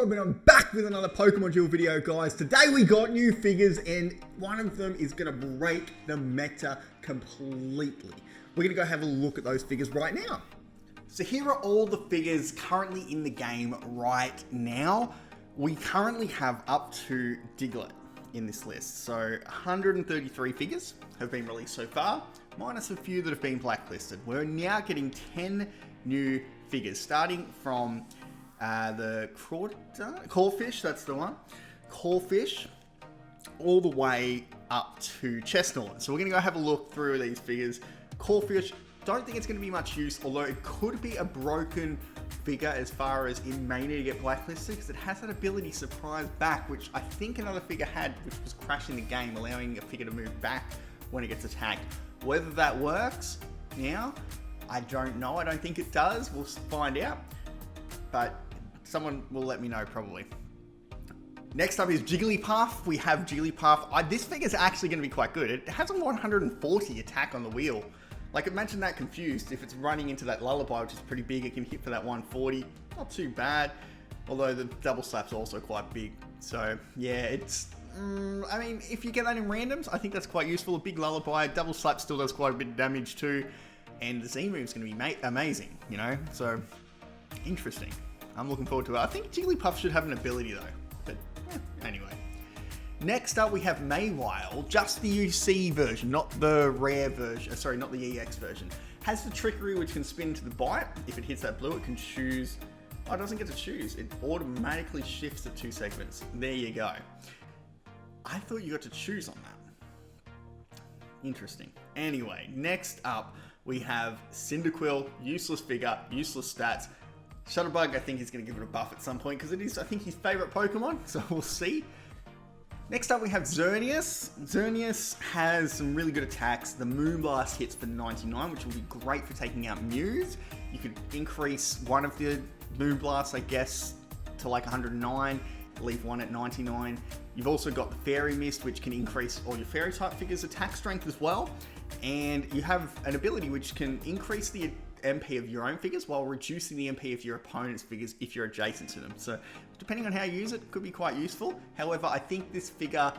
Rob and I'm back with another Pokemon Duel video, guys. Today we got new figures and one of them is going to break the meta completely. We're going to go have a look at those figures right now. So here are all the figures currently in the game right now. We currently have up to Diglett in this list. So 133 figures have been released so far, minus a few that have been blacklisted. We're now getting 10 new figures, starting from the Crawfish, that's the one. Crawfish, all the way up to Chestnut. So we're going to go have a look through these figures. Crawfish, don't think it's going to be much use, although it could be a broken figure as far as it may need to get blacklisted, because it has that ability surprise back, which I think another figure had, which was crashing the game, allowing a figure to move back when it gets attacked. Whether that works now, I don't know. I don't think it does. We'll find out, but someone will let me know probably. Next up is Jigglypuff. We have Jigglypuff. This figure's actually going to be quite good. It has a 140 attack on the wheel. Like, imagine that confused. If it's running into that Lullaby, which is pretty big, it can hit for that 140. Not too bad. Although the double slap's also quite big. So, yeah, it's... I mean, if you get that in randoms, I think that's quite useful. A big Lullaby, double slap still does quite a bit of damage too. And the Z move's going to be amazing, you know? So, interesting. I'm looking forward to it. I think Jigglypuff should have an ability though. But, anyway. Next up, we have Poliwhirl, just the UC version, not the rare version. Sorry, not the EX version. Has the Trickery, which can spin to the bite. If it hits that blue, it can choose. Oh, it doesn't get to choose. It automatically shifts to 2 segments. There you go. I thought you got to choose on that. Interesting. Anyway, next up, we have Cyndaquil, useless figure, useless stats. Shutterbug, I think he's going to give it a buff at some point, because it is, I think, his favourite Pokemon, so we'll see. Next up, we have Xerneas. Xerneas has some really good attacks. The Moonblast hits for 99, which will be great for taking out Mews. You could increase one of the Moonblasts, I guess, to like 109, leave one at 99. You've also got the Fairy Mist, which can increase all your Fairy-type figures' attack strength as well. And you have an ability which can increase the MP of your own figures while reducing the MP of your opponent's figures if you're adjacent to them. So depending on how you use it, could be quite useful. However, I think this figure,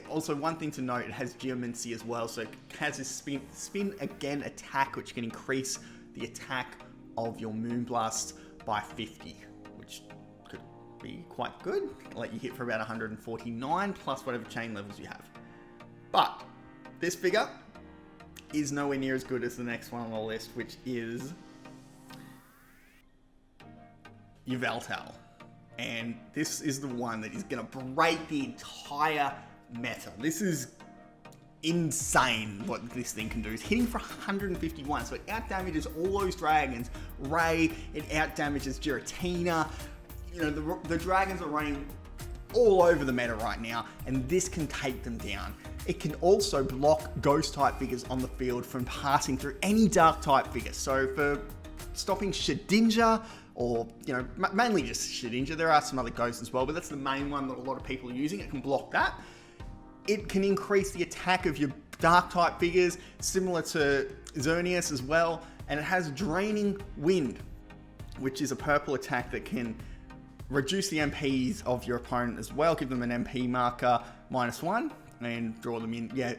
also one thing to note, it has Geomancy as well. So it has this spin again attack, which can increase the attack of your Moonblast by 50, which could be quite good. Let you hit for about 149 plus whatever chain levels you have. But this figure is nowhere near as good as the next one on the list, which is Yveltal. And this is the one that is going to break the entire meta. This is insane what this thing can do. It's hitting for 151, so it outdamages all those dragons. Ray, it outdamages Giratina. You know, the dragons are running all over the meta right now, and this can take them down. It can also block ghost type figures on the field from passing through any dark type figure. So for stopping Shedinja, or, you know, mainly just Shedinja, there are some other ghosts as well, but that's the main one that a lot of people are using. It can block that. It can increase the attack of your dark type figures, similar to Xerneas as well. And it has Draining Wind, which is a purple attack that can reduce the MPs of your opponent as well, give them an MP marker -1 and draw them in. Yeah,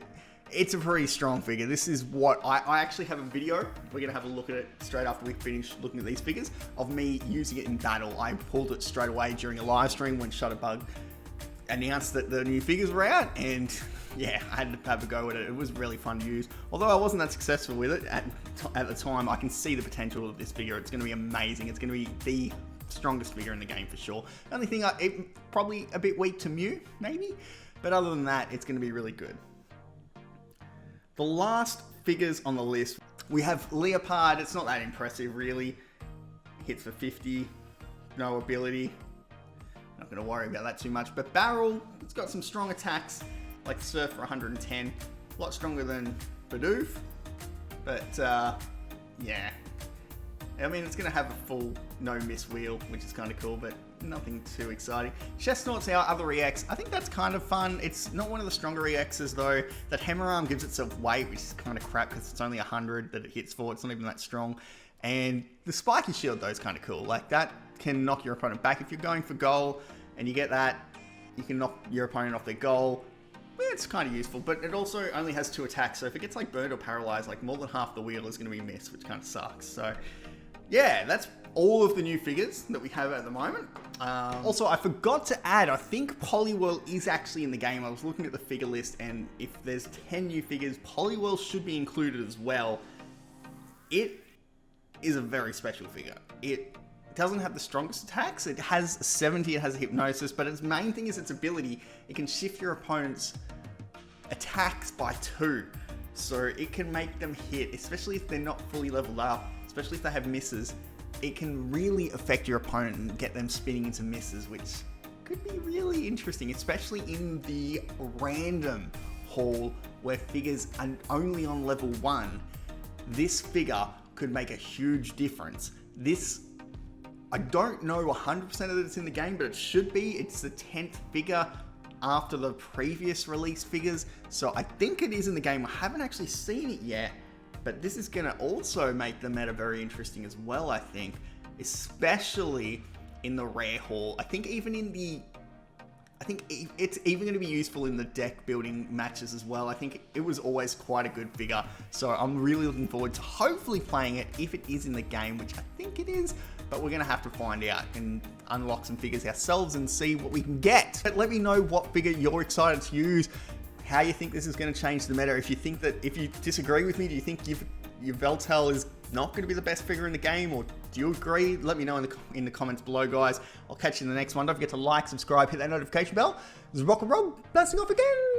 it's a pretty strong figure. This is what I actually have a video. We're going to have a look at it straight after we finish looking at these figures of me using it in battle. I pulled it straight away during a live stream when Shutterbug announced that the new figures were out, and yeah, I had to have a go at it. It was really fun to use. Although I wasn't that successful with it at the time, I can see the potential of this figure. It's going to be amazing. It's going to be the strongest figure in the game for sure. The only thing, probably a bit weak to Mew, maybe. But other than that, it's going to be really good. The last figures on the list, we have Leopard. It's not that impressive, really. Hits for 50. No ability. Not going to worry about that too much. But Barrel, it's got some strong attacks, like Surf for 110. A lot stronger than Bidoof. But, yeah. I mean, it's going to have a full no-miss wheel, which is kind of cool, but nothing too exciting. Chestnut's our other EX. I think that's kind of fun. It's not one of the stronger EXs, though. That Hammer Arm gives itself weight, which is kind of crap, because it's only 100 that it hits for. It's not even that strong. And the spiky shield though is kind of cool. Like that can knock your opponent back. If you're going for goal and you get that, you can knock your opponent off their goal. Yeah, it's kind of useful, but it also only has 2 attacks. So if it gets like burned or paralyzed, like more than half the wheel is going to be missed, which kind of sucks. So yeah, that's all of the new figures that we have at the moment. Also, I forgot to add, I think Poliwhirl is actually in the game. I was looking at the figure list, and if there's 10 new figures, Poliwhirl should be included as well. It is a very special figure. It doesn't have the strongest attacks. It has 70, it has a hypnosis, but its main thing is its ability. It can shift your opponent's attacks by 2. So it can make them hit, especially if they're not fully leveled up, especially if they have misses. It can really affect your opponent and get them spinning into misses, which could be really interesting, especially in the random haul where figures are only on level 1. This figure could make a huge difference. This, I don't know 100% that it's in the game, but it should be. It's the 10th figure after the previous release figures, so I think it is in the game. I haven't actually seen it yet, but this is going to also make the meta very interesting as well, I think, especially in the rare haul. I think it's even going to be useful in the deck building matches as well. I think it was always quite a good figure, so I'm really looking forward to hopefully playing it if it is in the game, which I think it is, but we're going to have to find out and unlock some figures ourselves and see what we can get. But let me know what figure you're excited to use, how you think this is going to change the meta. If you disagree with me, do you think yveltal is not going to be the best figure in the game, or do you agree? Let me know in the comments below, guys. I'll catch you in the next one. Don't forget to like, subscribe, hit that notification bell. This is Rock and Roll, blasting off again.